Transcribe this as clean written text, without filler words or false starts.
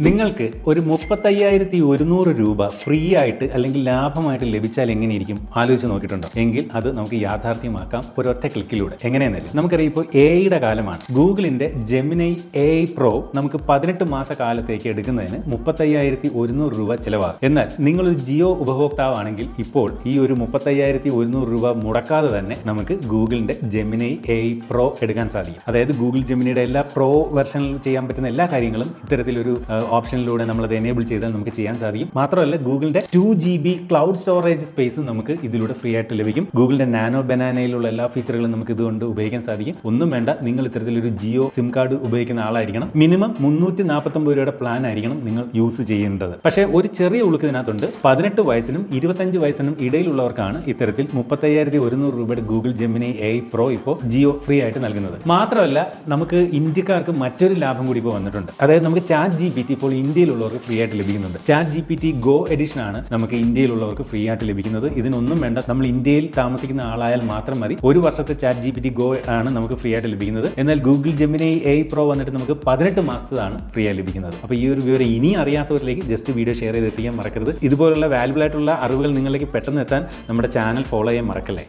നിങ്ങൾക്ക് ഒരു 35,100 രൂപ ഫ്രീ ആയിട്ട് അല്ലെങ്കിൽ ലാഭമായിട്ട് ലഭിച്ചാൽ എങ്ങനെയിരിക്കും ആലോചിച്ച് നോക്കിയിട്ടുണ്ടോ? എങ്കിൽ അത് നമുക്ക് യാഥാർത്ഥ്യമാക്കാം ഒരൊറ്റ ക്ലിക്കിലൂടെ. എങ്ങനെയെന്നല്ലേ, നമുക്കറിയാം ഇപ്പോൾ എഐയുടെ കാലമാണ്. ഗൂഗിളിന്റെ ജെമിനൈ AI Pro നമുക്ക് 18 മാസ കാലത്തേക്ക് എടുക്കുന്നതിന് 35,100 രൂപ ചിലവാകും. എന്നാൽ നിങ്ങളൊരു ജിയോ ഉപഭോക്താവാണെങ്കിൽ ഇപ്പോൾ ഈ ഒരു 35,100 രൂപ മുടക്കാതെ തന്നെ നമുക്ക് ഗൂഗിളിന്റെ ജെമിനൈ AI Pro എടുക്കാൻ സാധിക്കും. അതായത് ഗൂഗിൾ ജെമിനിയുടെ എല്ലാ പ്രോ വെർഷനിൽ ചെയ്യാൻ പറ്റുന്ന എല്ലാ കാര്യങ്ങളും ഇത്തരത്തിലൊരു ഓപ്ഷനിലൂടെ നമ്മളത് എനേബിൾ ചെയ്താൽ നമുക്ക് ചെയ്യാൻ സാധിക്കും. മാത്രമല്ല ഗൂഗിളിന്റെ 2GB ക്ലൗഡ് സ്റ്റോറേജ് സ്പേസ് നമുക്ക് ഇതിലൂടെ ഫ്രീ ആയിട്ട് ലഭിക്കും. ഗൂഗിളിന്റെ നാനോ ബനാനയിലുള്ള എല്ലാ ഫീച്ചറുകളും നമുക്ക് ഇതുകൊണ്ട് ഉപയോഗിക്കാൻ സാധിക്കും. ഒന്നും വേണ്ട, നിങ്ങൾ ഇത്തരത്തിലൊരു ജിയോ സിം കാർഡ് ഉപയോഗിക്കുന്ന ആളായിരിക്കണം. മിനിമം 349 രൂപയുടെ പ്ലാൻ ആയിരിക്കണം നിങ്ങൾ യൂസ് ചെയ്യേണ്ടത്. പക്ഷേ ഒരു ചെറിയ ഉളുക്ക് ഇതിനകത്തുണ്ട്. 18 വയസ്സിനും 25 വയസ്സിനും ഇടയിലുള്ളവർക്കാണ് ഇത്തരത്തിൽ 35,100 രൂപയുടെ ഗൂഗിൾ ജെമിനി AI Pro ഇപ്പോൾ ജിയോ ഫ്രീ ആയിട്ട് നൽകുന്നത്. മാത്രമല്ല നമുക്ക് ഇന്ത്യക്കാർക്ക് മറ്റൊരു ലാഭം കൂടി ഇപ്പോൾ വന്നിട്ടുണ്ട്. അതായത് നമുക്ക് ChatGPT ഇപ്പോൾ ഇന്ത്യയിലുള്ളവർക്ക് ഫ്രീ ആയിട്ട് ലഭിക്കുന്നുണ്ട്. ChatGPT Go എഡിഷൻ ആണ് നമുക്ക് ഇന്ത്യയിലുള്ളവർക്ക് ഫ്രീ ആയിട്ട് ലഭിക്കുന്നത്. ഇതിനൊന്നും വേണ്ട, നമ്മൾ ഇന്ത്യയിൽ താമസിക്കുന്ന ആളായാൽ മാത്രം മതി. ഒരു വർഷത്തെ ChatGPT Go ആണ് നമുക്ക് ഫ്രീ ആയിട്ട് ലഭിക്കുന്നത്. എന്നാൽ ഗൂഗിൾ ജെമിനി AI Pro വന്നിട്ട് നമുക്ക് 18 മാസത്തേതാണ് ഫ്രീ ആയി ലഭിക്കുന്നത്. അപ്പോൾ ഈ ഒരു വിവരം ഇനി അറിയാത്തവരിലേക്ക് ജസ്റ്റ് വീഡിയോ ഷെയർ ചെയ്തെത്തിക്കാൻ മറക്കരുത്. ഇതുപോലുള്ള വാല്യുബിൾ ആയിട്ടുള്ള അറിവുകൾ നിങ്ങളിലേക്ക് പെട്ടെന്ന് എത്താൻ നമ്മുടെ ചാനൽ ഫോളോ ചെയ്യാൻ മറക്കല്ലേ.